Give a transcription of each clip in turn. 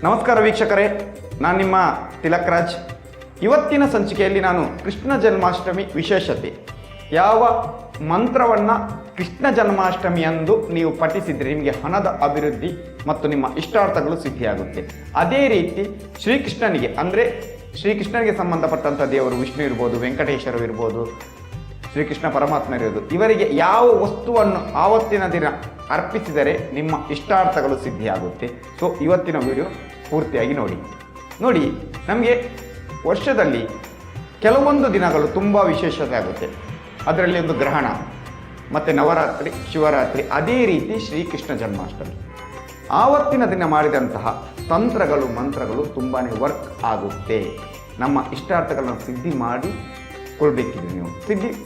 ನಮಸ್ಕಾರ ವೀಕ್ಷಕರೇ, ನಾನು ನಿಮ್ಮ ತಿಲಕ್ ರಾಜ್. ಇವತ್ತಿನ ಸಂಚಿಕೆಯಲ್ಲಿ ನಾನು ಕೃಷ್ಣ ಜನ್ಮಾಷ್ಟಮಿ ವಿಶೇಷತೆ, ಯಾವ ಮಂತ್ರವನ್ನು ಕೃಷ್ಣ ಜನ್ಮಾಷ್ಟಮಿಯಂದು ನೀವು ಪಠಿಸಿದರೆ ನಿಮಗೆ ಹಣದ ಅಭಿವೃದ್ಧಿ ಮತ್ತು ನಿಮ್ಮ ಇಷ್ಟಾರ್ಥಗಳು ಸಿದ್ಧಿಯಾಗುತ್ತೆ. ಅದೇ ರೀತಿ ಶ್ರೀಕೃಷ್ಣನಿಗೆ ಸಂಬಂಧಪಟ್ಟಂಥ ದೇವರು ವಿಷ್ಣು ಇರ್ಬೋದು, ವೆಂಕಟೇಶ್ವರ ಇರ್ಬೋದು, ಶ್ರೀಕೃಷ್ಣ ಪರಮಾತ್ಮ ಇರೋದು, ಇವರಿಗೆ ಯಾವ ವಸ್ತುವನ್ನು ಆವತ್ತಿನ ದಿನ ಅರ್ಪಿಸಿದರೆ ನಿಮ್ಮ ಇಷ್ಟಾರ್ಥಗಳು ಸಿದ್ಧಿಯಾಗುತ್ತೆ. ಸೊ ಇವತ್ತಿನ ವಿಡಿಯೋ ಪೂರ್ತಿಯಾಗಿ ನೋಡಿ. ನಮಗೆ ವರ್ಷದಲ್ಲಿ ಕೆಲವೊಂದು ದಿನಗಳು ತುಂಬ ವಿಶೇಷತೆ ಆಗುತ್ತೆ. ಅದರಲ್ಲಿ ಒಂದು ಗ್ರಹಣ ಮತ್ತು ನವರಾತ್ರಿ, ಶಿವರಾತ್ರಿ, ಅದೇ ರೀತಿ ಶ್ರೀಕೃಷ್ಣ ಜನ್ಮಾಷ್ಟಮಿ. ಆವತ್ತಿನ ದಿನ ಮಾಡಿದಂತಹ ತಂತ್ರಗಳು, ಮಂತ್ರಗಳು ತುಂಬಾ ವರ್ಕ್ ಆಗುತ್ತೆ. ನಮ್ಮ ಇಷ್ಟಾರ್ಥಗಳನ್ನು ಸಿದ್ಧಿ ಮಾಡಿ ಕೊಡಬೇಕಿದ್ರೆ, ನೀವು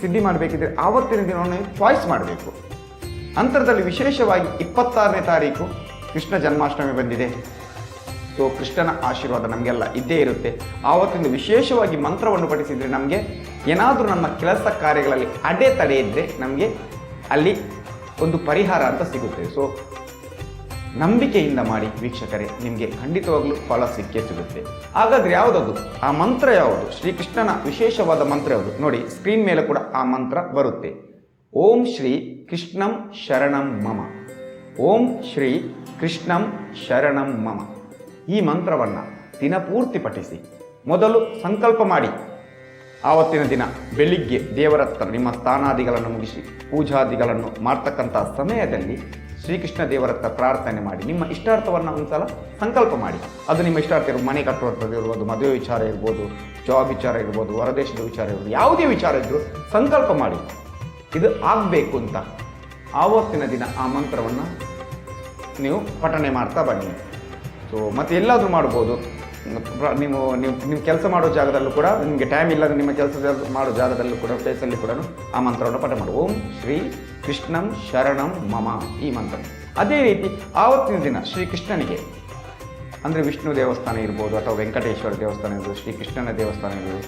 ಸಿದ್ಧಿ ಮಾಡಬೇಕಿದ್ರೆ ಆವತ್ತಿನ ದಿನವನ್ನು ಚಾಯ್ಸ್ ಮಾಡಬೇಕು. ಅಂತರದಲ್ಲಿ ವಿಶೇಷವಾಗಿ 26ನೇ ತಾರೀಕು ಕೃಷ್ಣ ಜನ್ಮಾಷ್ಟಮಿ ಬಂದಿದೆ. ಸೊ ಕೃಷ್ಣನ ಆಶೀರ್ವಾದ ನಮಗೆಲ್ಲ ಇದ್ದೇ ಇರುತ್ತೆ. ಆವತ್ತಿಂದ ವಿಶೇಷವಾಗಿ ಮಂತ್ರವನ್ನು ಪಠಿಸಿದರೆ ನಮಗೆ ಏನಾದರೂ ನಮ್ಮ ಕೆಲಸ ಕಾರ್ಯಗಳಲ್ಲಿ ಅಡೆತಡೆ ಇದ್ದರೆ ನಮಗೆ ಅಲ್ಲಿ ಒಂದು ಪರಿಹಾರ ಅಂತ ಸಿಗುತ್ತೆ. ಸೊ ನಂಬಿಕೆಯಿಂದ ಮಾಡಿ ವೀಕ್ಷಕರೇ, ನಿಮಗೆ ಖಂಡಿತವಾಗ್ಲೂ ಫಲ ಸಿಗುತ್ತೆ. ಹಾಗಾದರೆ ಯಾವುದದು ಆ ಮಂತ್ರ? ಯಾವುದು ಶ್ರೀಕೃಷ್ಣನ ವಿಶೇಷವಾದ ಮಂತ್ರ ಯಾವುದು ನೋಡಿ. ಸ್ಕ್ರೀನ್ ಮೇಲೆ ಕೂಡ ಆ ಮಂತ್ರ ಬರುತ್ತೆ. ಓಂ ಶ್ರೀ ಕೃಷ್ಣಂ ಶರಣಂ ಮಮ. ಓಂ ಶ್ರೀ ಕೃಷ್ಣಂ ಶರಣಂ ಮಮ. ಈ ಮಂತ್ರವನ್ನು ದಿನಪೂರ್ತಿ ಪಠಿಸಿ. ಮೊದಲು ಸಂಕಲ್ಪ ಮಾಡಿ, ಆವತ್ತಿನ ದಿನ ಬೆಳಿಗ್ಗೆ ದೇವರತ್ರ ನಿಮ್ಮ ಸ್ಥಾನಾದಿಗಳನ್ನು ಮುಗಿಸಿ ಪೂಜಾದಿಗಳನ್ನು ಮಾಡ್ತಕ್ಕಂಥ ಸಮಯದಲ್ಲಿ ಶ್ರೀಕೃಷ್ಣ ದೇವರತ್ರ ಪ್ರಾರ್ಥನೆ ಮಾಡಿ ನಿಮ್ಮ ಇಷ್ಟಾರ್ಥವನ್ನು ಒಂದ್ಸಲ ಸಂಕಲ್ಪ ಮಾಡಿ. ಅದು ನಿಮ್ಮ ಇಷ್ಟಾರ್ಥ ಇರ್ಬೋದು, ಮನೆ ಕಟ್ಟುವಂಥದ್ದು ಇರ್ಬೋದು, ಮದುವೆ ವಿಚಾರ ಇರ್ಬೋದು, ಜಾಬ್ ವಿಚಾರ ಇರ್ಬೋದು, ಹೊರದೇಶದ ವಿಚಾರ ಇರ್ಬೋದು, ಯಾವುದೇ ವಿಚಾರ ಇದ್ದರೂ ಸಂಕಲ್ಪ ಮಾಡಿ ಇದು ಆಗಬೇಕು ಅಂತ. ಆವತ್ತಿನ ದಿನ ಆ ಮಂತ್ರವನ್ನು ನೀವು ಪಠನೆ ಮಾಡ್ತಾ ಬನ್ನಿ. ಸೊ ಮತ್ತು ಎಲ್ಲಾದರೂ ಮಾಡ್ಬೋದು. ನೀವು ಕೆಲಸ ಮಾಡೋ ಜಾಗದಲ್ಲೂ ಕೂಡ, ನಿಮಗೆ ಟೈಮ್ ಇಲ್ಲದೆ ನಿಮ್ಮ ಕೆಲಸ ಮಾಡೋ ಜಾಗದಲ್ಲೂ ಕೂಡ, ಪ್ಲೇಸಲ್ಲಿ ಕೂಡ ಆ ಮಂತ್ರವನ್ನು ಪಠನೆ ಮಾಡಿ. ಓಂ ಶ್ರೀ ಕೃಷ್ಣಂ ಶರಣಂ ಮಮ ಈ ಮಂತ್ರ. ಅದೇ ರೀತಿ ಆವತ್ತಿನ ದಿನ ಶ್ರೀಕೃಷ್ಣನಿಗೆ ಅಂದರೆ ವಿಷ್ಣು ದೇವಸ್ಥಾನ ಇರ್ಬೋದು, ಅಥವಾ ವೆಂಕಟೇಶ್ವರ ದೇವಸ್ಥಾನ ಇರ್ಬೋದು, ಶ್ರೀಕೃಷ್ಣನ ದೇವಸ್ಥಾನ ಇರ್ಬೋದು,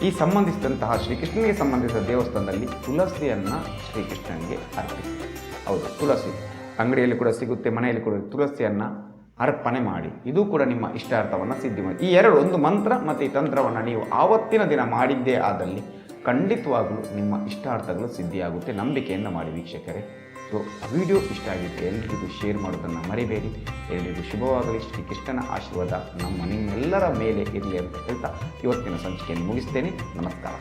ಈ ಸಂಬಂಧಿಸಿದಂತಹ ಶ್ರೀಕೃಷ್ಣನಿಗೆ ಸಂಬಂಧಿಸಿದ ದೇವಸ್ಥಾನದಲ್ಲಿ ತುಳಸಿಯನ್ನು ಶ್ರೀಕೃಷ್ಣನಿಗೆ ಅರ್ಪಿಸಿ. ಹೌದು, ತುಳಸಿ ಅಂಗಡಿಯಲ್ಲಿ ಕೂಡ ಸಿಗುತ್ತೆ, ಮನೆಯಲ್ಲಿ ಕೂಡ ತುಳಸಿಯನ್ನು ಅರ್ಪಣೆ ಮಾಡಿ. ಇದು ಕೂಡ ನಿಮ್ಮ ಇಷ್ಟಾರ್ಥವನ್ನು ಸಿದ್ಧಿ ಮಾಡಿ. ಈ ಎರಡು, ಒಂದು ಮಂತ್ರ ಮತ್ತು ಈ ತಂತ್ರವನ್ನು ನೀವು ಆವತ್ತಿನ ದಿನ ಮಾಡಿದ್ದೇ ಆದಲ್ಲಿ ಖಂಡಿತವಾಗಲೂ ನಿಮ್ಮ ಇಷ್ಟಾರ್ಥಗಳು ಸಿದ್ಧಿಯಾಗುತ್ತೆ. ನಂಬಿಕೆಯಿಂದ ಮಾಡಿ ವೀಕ್ಷಕರೇ. ಸೊ ವಿಡಿಯೋ ಇಷ್ಟ ಆಗಿದ್ದರೆ ಎಲ್ಲರಿಗೂ ಶೇರ್ ಮಾಡೋದನ್ನು ಮರಿಬೇಡಿ. ಎಲ್ಲರಿಗೂ ಶುಭವಾಗಲಿ. ಶ್ರೀಕೃಷ್ಣನ ಆಶೀರ್ವಾದ ನಿಮ್ಮೆಲ್ಲರ ಮೇಲೆ ಇರಲಿ ಅಂತ ಹೇಳ್ತಾ ಇವತ್ತಿನ ಸಂಚಿಕೆಯನ್ನು ಮುಗಿಸ್ತೇನೆ. ನಮಸ್ಕಾರ.